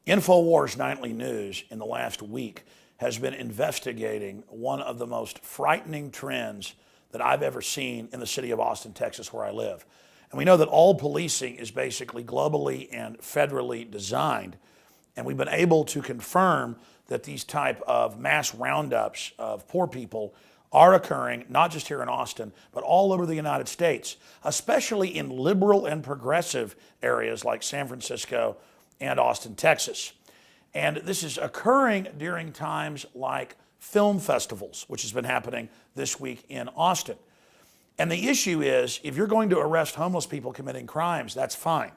Infowars Nightly News in the last week has been investigating one of the most frightening trends that I've ever seen in the city of Austin, Texas, where I live. And we know that all policing is basically globally and federally designed. And we've been able to confirm that these type of mass roundups of poor people are occurring, not just here in Austin, but all over the United States, especially in liberal and progressive areas like San Francisco and Austin, Texas. And this is occurring during times like film festivals, which has been happening this week in Austin. And the issue is, if you're going to arrest homeless people committing crimes, that's fine.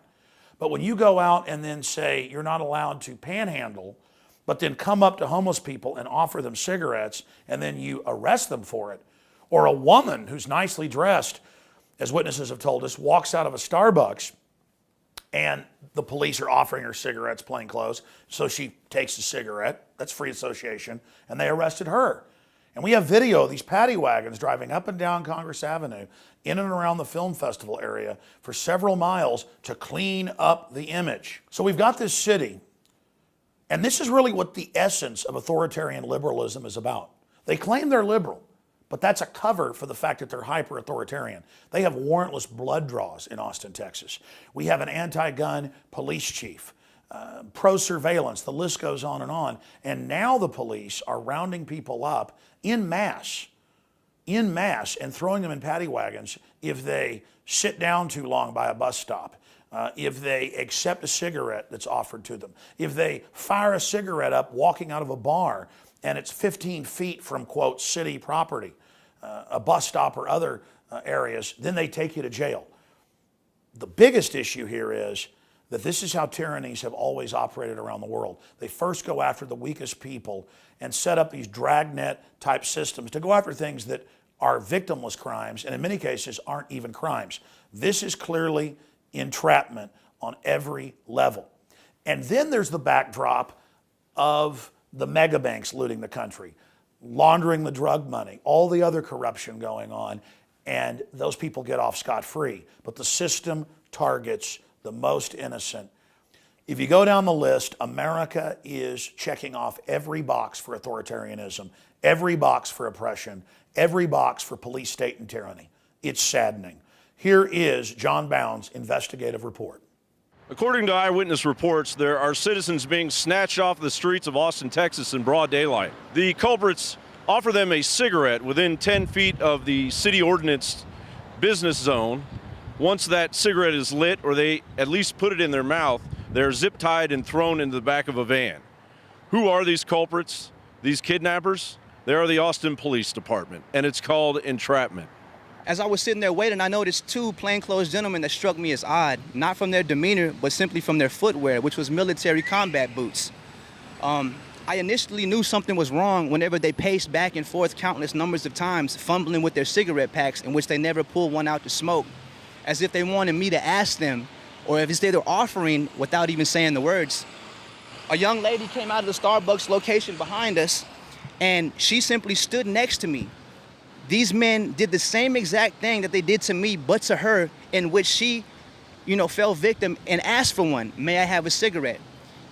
But when you go out and then say you're not allowed to panhandle, but then come up to homeless people and offer them cigarettes, and then you arrest them for it, or a woman who's nicely dressed, as witnesses have told us, walks out of a Starbucks and the police are offering her cigarettes, plain clothes, so she takes a cigarette, that's free association, and they arrested her. And we have video of these paddy wagons driving up and down Congress Avenue, in and around the film festival area for several miles to clean up the image. So we've got this city, and this is really what the essence of authoritarian liberalism is about. They claim they're liberal, but that's a cover for the fact that they're hyper-authoritarian. They have warrantless blood draws in Austin, Texas. We have an anti-gun police chief, pro-surveillance, the list goes on. And now the police are rounding people up en masse, and throwing them in paddy wagons if they sit down too long by a bus stop, if they accept a cigarette that's offered to them, if they fire a cigarette up walking out of a bar and it's 15 feet from, quote, city property, a bus stop or other areas, then they take you to jail. The biggest issue here is that this is how tyrannies have always operated around the world. They first go after the weakest people and set up these dragnet type systems to go after things that are victimless crimes, and in many cases aren't even crimes. This is clearly entrapment on every level. And then there's the backdrop of the mega banks looting the country, laundering the drug money, all the other corruption going on, and those people get off scot-free. But the system targets the most innocent. If you go down the list, America is checking off every box for authoritarianism, every box for oppression, every box for police state and tyranny. It's saddening. Here is John Bound's investigative report. According to eyewitness reports, there are citizens being snatched off the streets of Austin, Texas in broad daylight. The culprits offer them a cigarette within 10 feet of the city ordinance business zone. Once that cigarette is lit, or they at least put it in their mouth, they're zip-tied and thrown into the back of a van. Who are these culprits, these kidnappers? They are the Austin Police Department, and it's called entrapment. As I was sitting there waiting, I noticed two plainclothes gentlemen that struck me as odd, not from their demeanor, but simply from their footwear, which was military combat boots. I initially knew something was wrong whenever they paced back and forth countless numbers of times, fumbling with their cigarette packs in which they never pulled one out to smoke, as if they wanted me to ask them, or if they were offering without even saying the words. A young lady came out of the Starbucks location behind us, and she simply stood next to me. These men did the same exact thing that they did to me, but to her, in which she, fell victim and asked for one. May I have a cigarette?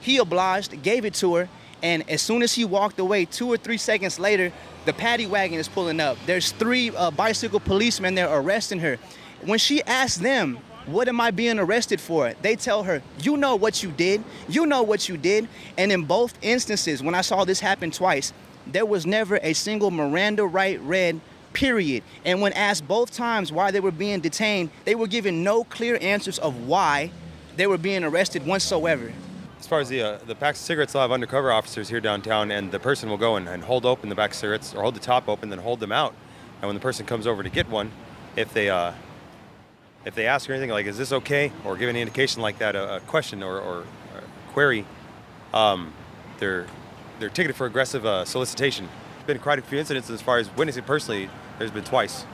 He obliged, gave it to her, and as soon as he walked away, 2 or 3 seconds later, the paddy wagon is pulling up. There's 3 bicycle policemen there arresting her. When she asked them, what am I being arrested for? They tell her, you know what you did. You know what you did. And in both instances, when I saw this happen twice, there was never a single Miranda right read, period. And when asked both times why they were being detained, they were given no clear answers of why they were being arrested whatsoever. As far as the packs of cigarettes, they'll have undercover officers here downtown, and the person will go and hold open the back of cigarettes, or hold the top open, then hold them out. And when the person comes over to get one, if they ask her anything like, is this okay, or give any indication like that, a question or a query, they're ticketed for aggressive solicitation. There's been quite a few incidents as far as witnessing personally. There's been twice.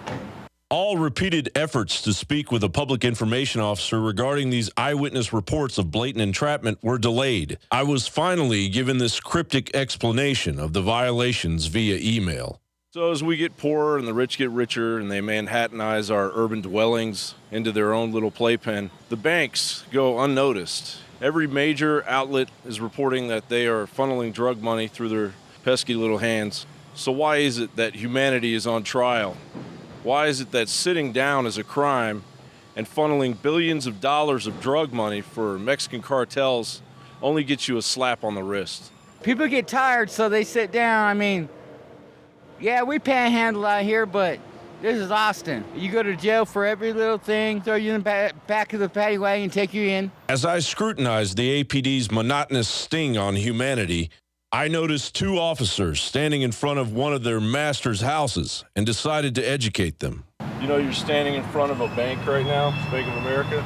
All repeated efforts to speak with a public information officer regarding these eyewitness reports of blatant entrapment were delayed. I was finally given this cryptic explanation of the violations via email. So as we get poorer and the rich get richer and they Manhattanize our urban dwellings into their own little playpen, the banks go unnoticed Every major outlet is reporting that they are funneling drug money through their pesky little hands. So why is it that humanity is on trial? Why is it that sitting down is a crime and funneling billions of dollars of drug money for Mexican cartels only gets you a slap on the wrist? People get tired, so they sit down. I mean, yeah, we panhandle out here, but this is Austin. You go to jail for every little thing, throw you in the back of the paddy wagon, take you in. As I scrutinized the APD's monotonous sting on humanity, I noticed two officers standing in front of one of their master's houses and decided to educate them. You know, you're standing in front of a bank right now, Bank of America.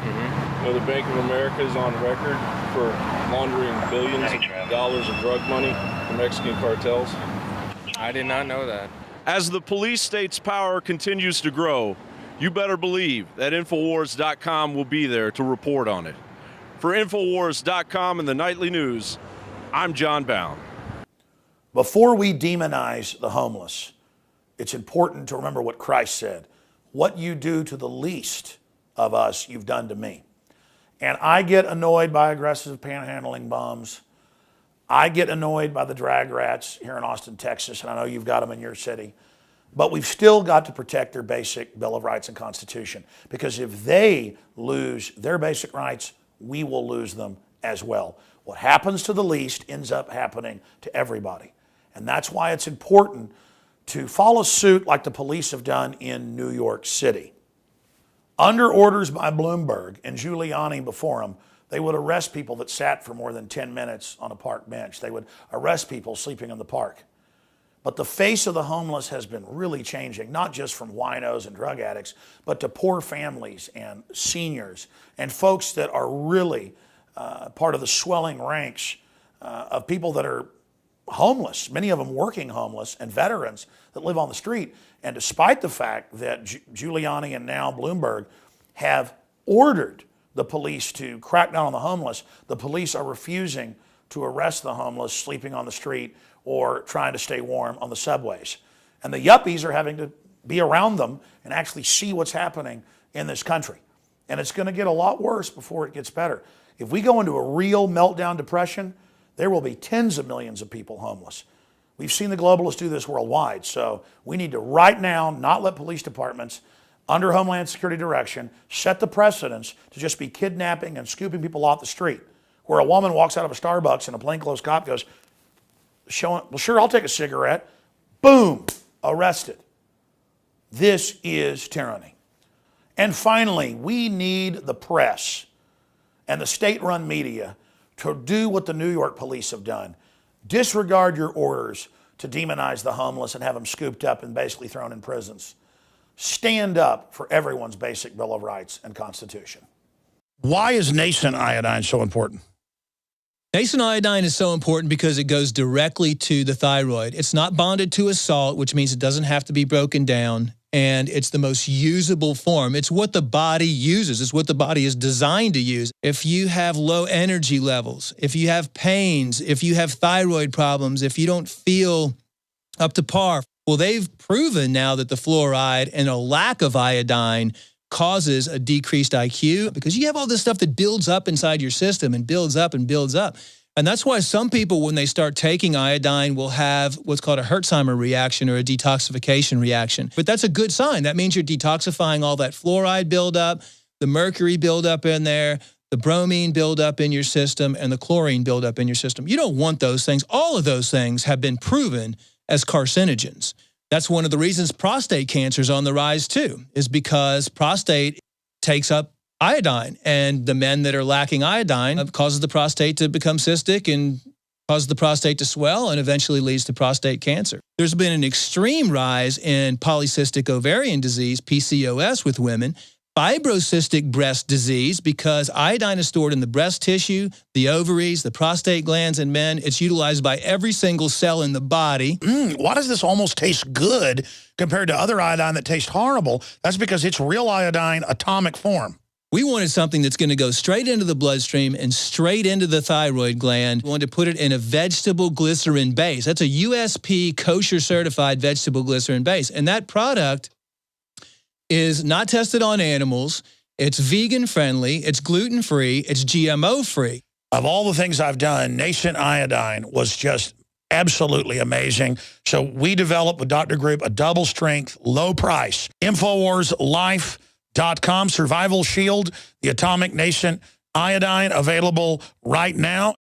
You know, the Bank of America is on record for laundering billions of dollars of drug money for Mexican cartels. I did not know that. As the police state's power continues to grow, you better believe that Infowars.com will be there to report on it. For Infowars.com and the Nightly News, I'm John Bound. Before we demonize the homeless, it's important to remember what Christ said. What you do to the least of us, you've done to me. And I get annoyed by aggressive panhandling bums. I get annoyed by the drag rats here in Austin, Texas, and I know you've got them in your city. But we've still got to protect their basic Bill of Rights and Constitution, because if they lose their basic rights, we will lose them as well. What happens to the least ends up happening to everybody. And that's why it's important to follow suit like the police have done in New York City. Under orders by Bloomberg and Giuliani before him, they would arrest people that sat for more than 10 minutes on a park bench. They would arrest people sleeping in the park. But the face of the homeless has been really changing, not just from winos and drug addicts, but to poor families and seniors and folks that are really part of the swelling ranks of people that are homeless, many of them working homeless, and veterans that live on the street. And despite the fact that Giuliani and now Bloomberg have ordered the police to crack down on the homeless, the police are refusing to arrest the homeless sleeping on the street or trying to stay warm on the subways. And the yuppies are having to be around them and actually see what's happening in this country. And it's going to get a lot worse before it gets better. If we go into a real meltdown depression, there will be tens of millions of people homeless. We've seen the globalists do this worldwide, so we need to right now not let police departments, under Homeland Security direction, set the precedence to just be kidnapping and scooping people off the street, where a woman walks out of a Starbucks and a plainclothes cop goes, well, sure, I'll take a cigarette. Boom, arrested. This is tyranny. And finally, we need the press and the state-run media to do what the New York police have done. Disregard your orders to demonize the homeless and have them scooped up and basically thrown in prisons. Stand up for everyone's basic Bill of Rights and Constitution. Why is nascent iodine so important? Nascent iodine is so important because it goes directly to the thyroid. It's not bonded to a salt, which means it doesn't have to be broken down. And it's the most usable form. It's what the body uses. It's what the body is designed to use. If you have low energy levels, if you have pains, if you have thyroid problems, if you don't feel up to par, well, they've proven now that the fluoride and a lack of iodine causes a decreased IQ, because you have all this stuff that builds up inside your system and builds up and builds up. And that's why some people, when they start taking iodine, will have what's called a Herxheimer reaction or a detoxification reaction. But that's a good sign. That means you're detoxifying all that fluoride buildup, the mercury buildup in there, the bromine buildup in your system, and the chlorine buildup in your system. You don't want those things. All of those things have been proven as carcinogens. That's one of the reasons prostate cancer is on the rise too, is because prostate takes up iodine, and the men that are lacking iodine causes the prostate to become cystic and causes the prostate to swell and eventually leads to prostate cancer. There's been an extreme rise in polycystic ovarian disease, PCOS, with women, fibrocystic breast disease, because iodine is stored in the breast tissue, the ovaries, the prostate glands in men. It's utilized by every single cell in the body. Why does this almost taste good compared to other iodine that tastes horrible? That's because it's real iodine atomic form. We wanted something that's going to go straight into the bloodstream and straight into the thyroid gland. We wanted to put it in a vegetable glycerin base. That's a USP kosher certified vegetable glycerin base. And that product is not tested on animals. It's vegan friendly, it's gluten free, it's GMO free. Of all the things I've done, Nascent Iodine was just absolutely amazing. So we developed with Dr. Group a double strength, low price. InfoWarsLife.com, Survival Shield, the Atomic Nascent Iodine, available right now.